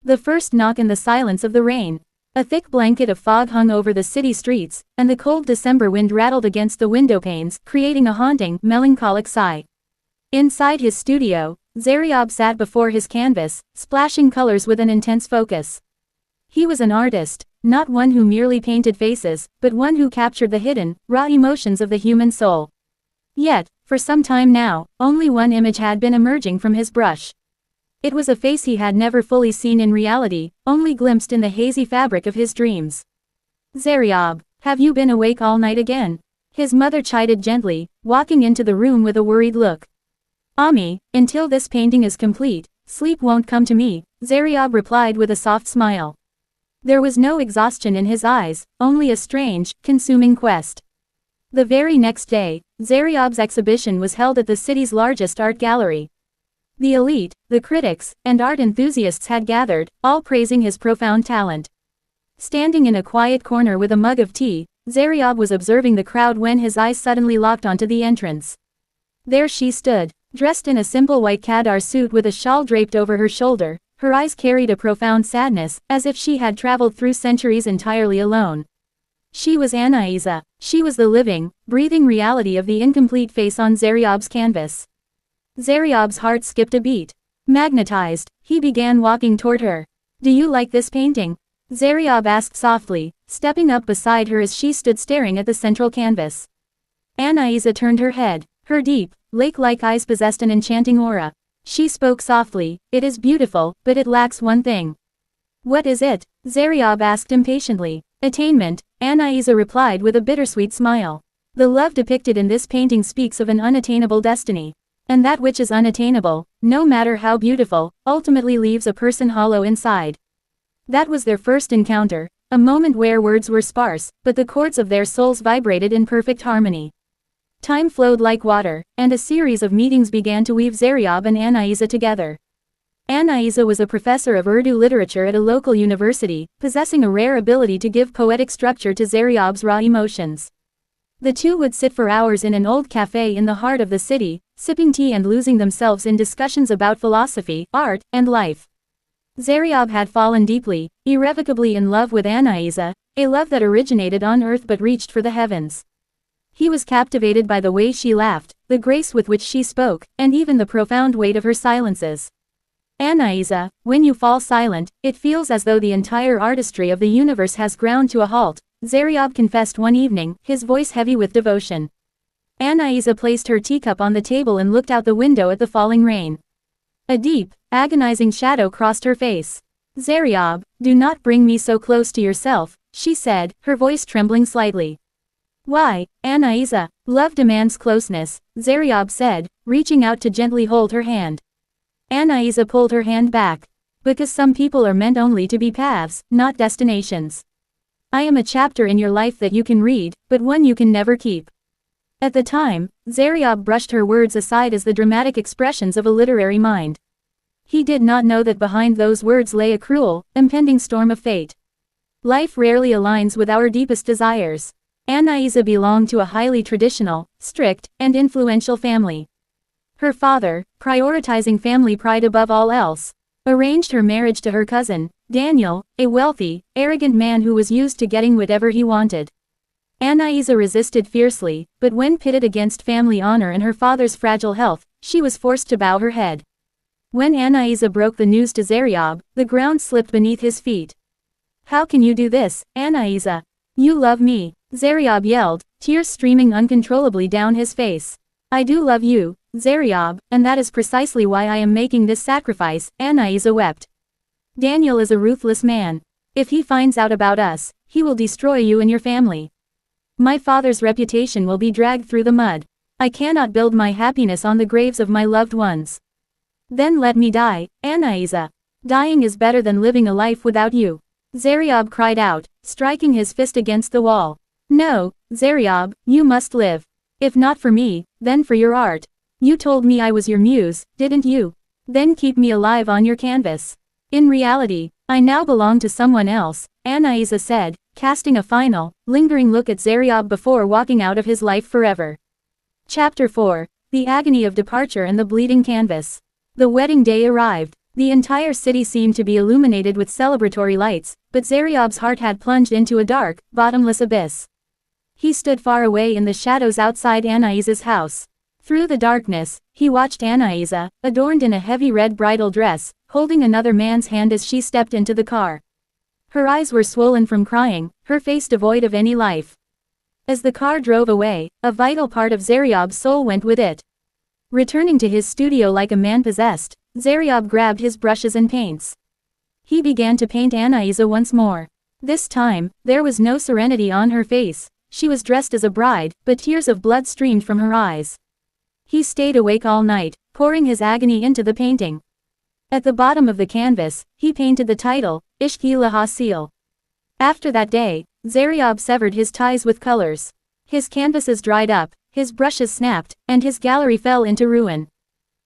The first knock in the silence of the rain. A thick blanket of fog hung over the city streets, and the cold December wind rattled against the window panes, creating a haunting, melancholic sigh. Inside his studio, Zaryab sat before his canvas, splashing colors with an intense focus. He was an artist, not one who merely painted faces, but one who captured the hidden, raw emotions of the human soul. Yet, for some time now, only one image had been emerging from his brush. It was a face he had never fully seen in reality, only glimpsed in the hazy fabric of his dreams. "Zaryab, have you been awake all night again?" His mother chided gently, walking into the room with a worried look. "Ami, until this painting is complete, sleep won't come to me," Zaryab replied with a soft smile. There was no exhaustion in his eyes, only a strange, consuming quest. The very next day, Zaryab's exhibition was held at the city's largest art gallery. The elite, the critics, and art enthusiasts had gathered, all praising his profound talent. Standing in a quiet corner with a mug of tea, Zaryab was observing the crowd when his eyes suddenly locked onto the entrance. There she stood, dressed in a simple white khadar suit with a shawl draped over her shoulder. Her eyes carried a profound sadness, as if she had traveled through centuries entirely alone. She was Anaiza. She was the living, breathing reality of the incomplete face on Zaryab's canvas. Zaryab's heart skipped a beat. Magnetized, he began walking toward her. "Do you like this painting?" Zaryab asked softly, stepping up beside her as she stood staring at the central canvas. Anaiza turned her head. Her deep, lake-like eyes possessed an enchanting aura. She spoke softly, "It is beautiful, but it lacks one thing." "What is it?" Zaryab asked impatiently. "Attainment," Anaiza replied with a bittersweet smile. "The love depicted in this painting speaks of an unattainable destiny. And that which is unattainable, no matter how beautiful, ultimately leaves a person hollow inside." That was their first encounter, a moment where words were sparse, but the chords of their souls vibrated in perfect harmony. Time flowed like water, and a series of meetings began to weave Zaryab and Anaiza together. Anaiza was a professor of Urdu literature at a local university, possessing a rare ability to give poetic structure to Zaryab's raw emotions. The two would sit for hours in an old cafe in the heart of the city, sipping tea and losing themselves in discussions about philosophy, art, and life. Zaryab had fallen deeply, irrevocably in love with Anaiza, a love that originated on earth but reached for the heavens. He was captivated by the way she laughed, the grace with which she spoke, and even the profound weight of her silences. "Anaiza, when you fall silent, it feels as though the entire artistry of the universe has ground to a halt," Zaryab confessed one evening, his voice heavy with devotion. Anaiza placed her teacup on the table and looked out the window at the falling rain. A deep, agonizing shadow crossed her face. "Zaryab, do not bring me so close to yourself," she said, her voice trembling slightly. "Why, Anaiza? Love demands closeness," Zaryab said, reaching out to gently hold her hand. Anaiza pulled her hand back. "Because some people are meant only to be paths, not destinations. I am a chapter in your life that you can read, but one you can never keep." At the time, Zaryab brushed her words aside as the dramatic expressions of a literary mind. He did not know that behind those words lay a cruel, impending storm of fate. Life rarely aligns with our deepest desires. Anaiza belonged to a highly traditional, strict, and influential family. Her father, prioritizing family pride above all else, arranged her marriage to her cousin, Daniel, a wealthy, arrogant man who was used to getting whatever he wanted. Anaiza resisted fiercely, but when pitted against family honor and her father's fragile health, she was forced to bow her head. When Anaiza broke the news to Zaryab, the ground slipped beneath his feet. "How can you do this, Anaiza? You love me," Zaryab yelled, tears streaming uncontrollably down his face. "I do love you, Zaryab, and that is precisely why I am making this sacrifice," Anaiza wept. "Daniel is a ruthless man. If he finds out about us, he will destroy you and your family. My father's reputation will be dragged through the mud. I cannot build my happiness on the graves of my loved ones. Then let me die, Anaiza. Dying is better than living a life without you." Zaryab cried out, striking his fist against the wall. "No, Zaryab, you must live. If not for me, then for your art. You told me I was your muse, didn't you? Then keep me alive on your canvas. In reality, I now belong to someone else," Anaiza said, casting a final, lingering look at Zaryab before walking out of his life forever. Chapter 4. The agony of departure and the bleeding canvas. The wedding day arrived. The entire city seemed to be illuminated with celebratory lights, but Zaryab's heart had plunged into a dark, bottomless abyss. He stood far away in the shadows outside Anaiza's house. Through the darkness, he watched Anaiza, adorned in a heavy red bridal dress, holding another man's hand as she stepped into the car. Her eyes were swollen from crying, her face devoid of any life. As the car drove away, a vital part of Zaryab's soul went with it. Returning to his studio like a man possessed, Zaryab grabbed his brushes and paints. He began to paint Anaiza once more. This time, there was no serenity on her face. She was dressed as a bride, but tears of blood streamed from her eyes. He stayed awake all night, pouring his agony into the painting. At the bottom of the canvas, he painted the title, Ishq-e-La-Haasil. After that day, Zaryab severed his ties with colors. His canvases dried up, his brushes snapped, and his gallery fell into ruin.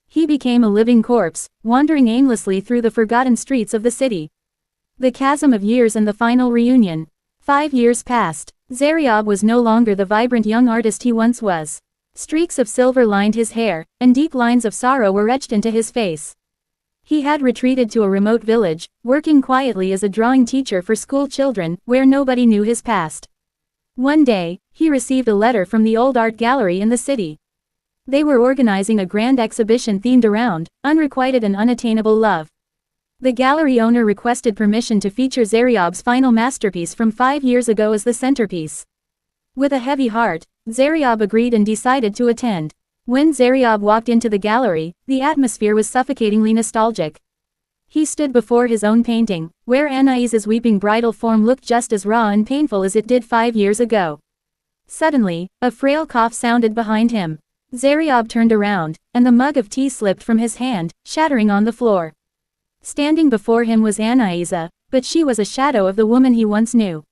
He became a living corpse, wandering aimlessly through the forgotten streets of the city. The chasm of years and the final reunion. 5 years passed. Zaryab was no longer the vibrant young artist he once was. Streaks of silver lined his hair, and deep lines of sorrow were etched into his face. He had retreated to a remote village, working quietly as a drawing teacher for school children, where nobody knew his past. One day, he received a letter from the old art gallery in the city. They were organizing a grand exhibition themed around unrequited and unattainable love. The gallery owner requested permission to feature Zaryab's final masterpiece from 5 years ago as the centerpiece. With a heavy heart, Zaryab agreed and decided to attend. When Zaryab walked into the gallery, the atmosphere was suffocatingly nostalgic. He stood before his own painting, where Anaiza's weeping bridal form looked just as raw and painful as it did 5 years ago. Suddenly, a frail cough sounded behind him. Zaryab turned around, and the mug of tea slipped from his hand, shattering on the floor. Standing before him was Anaiza, but she was a shadow of the woman he once knew.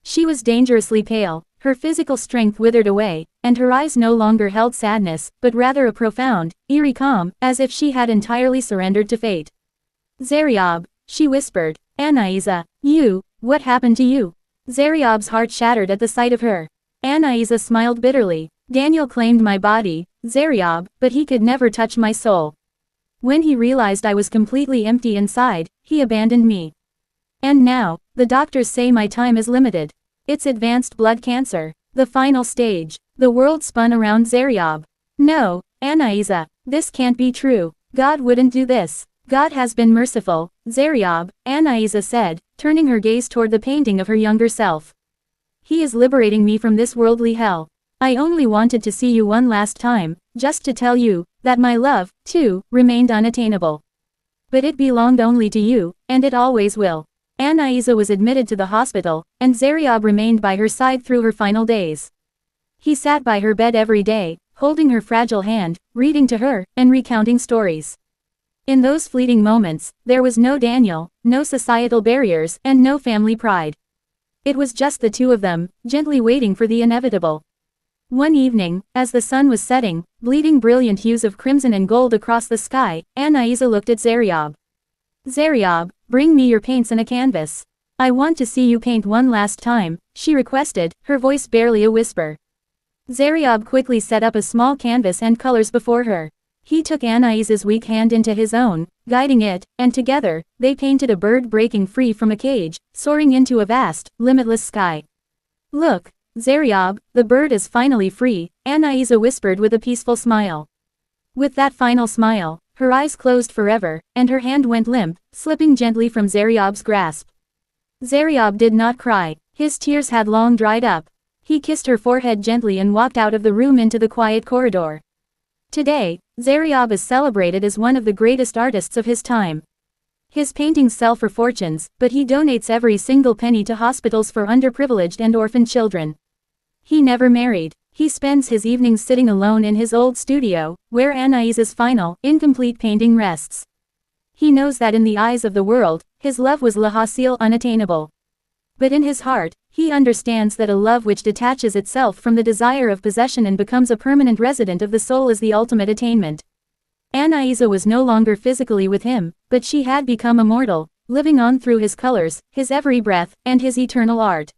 She was dangerously pale, her physical strength withered away, and her eyes no longer held sadness, but rather a profound, eerie calm, as if she had entirely surrendered to fate. "Zaryab," she whispered. "Anaiza, what happened to you?" Zaryab's heart shattered at the sight of her. Anaiza smiled bitterly. "Daniel claimed my body, Zaryab, but he could never touch my soul. When he realized I was completely empty inside, he abandoned me. And now, the doctors say my time is limited. It's advanced blood cancer. The final stage." The world spun around Zaryab. "No, Anaiza, this can't be true. God wouldn't do this. God has been merciful, Zaryab," Anaiza said, turning her gaze toward the painting of her younger self. "He is liberating me from this worldly hell. I only wanted to see you one last time, just to tell you that my love, too, remained unattainable. But it belonged only to you, and it always will." Anaiza was admitted to the hospital, and Zaryab remained by her side through her final days. He sat by her bed every day, holding her fragile hand, reading to her, and recounting stories. In those fleeting moments, there was no Daniel, no societal barriers, and no family pride. It was just the two of them, gently waiting for the inevitable. One evening, as the sun was setting, bleeding brilliant hues of crimson and gold across the sky, Anaiza looked at Zaryab. "Zaryab, bring me your paints and a canvas. I want to see you paint one last time," she requested, her voice barely a whisper. Zaryab quickly set up a small canvas and colors before her. He took Anaiza's weak hand into his own, guiding it, and together, they painted a bird breaking free from a cage, soaring into a vast, limitless sky. "Look, Zaryab, the bird is finally free," Anaiza whispered with a peaceful smile. With that final smile, her eyes closed forever, and her hand went limp, slipping gently from Zaryab's grasp. Zaryab did not cry. His tears had long dried up. He kissed her forehead gently and walked out of the room into the quiet corridor. Today, Zaryab is celebrated as one of the greatest artists of his time. His paintings sell for fortunes, but he donates every single penny to hospitals for underprivileged and orphaned children. He never married. He spends his evenings sitting alone in his old studio, where Anaiza's final, incomplete painting rests. He knows that in the eyes of the world, his love was La-Haasil unattainable. But in his heart, he understands that a love which detaches itself from the desire of possession and becomes a permanent resident of the soul is the ultimate attainment. Anaiza was no longer physically with him, but she had become immortal, living on through his colors, his every breath, and his eternal art.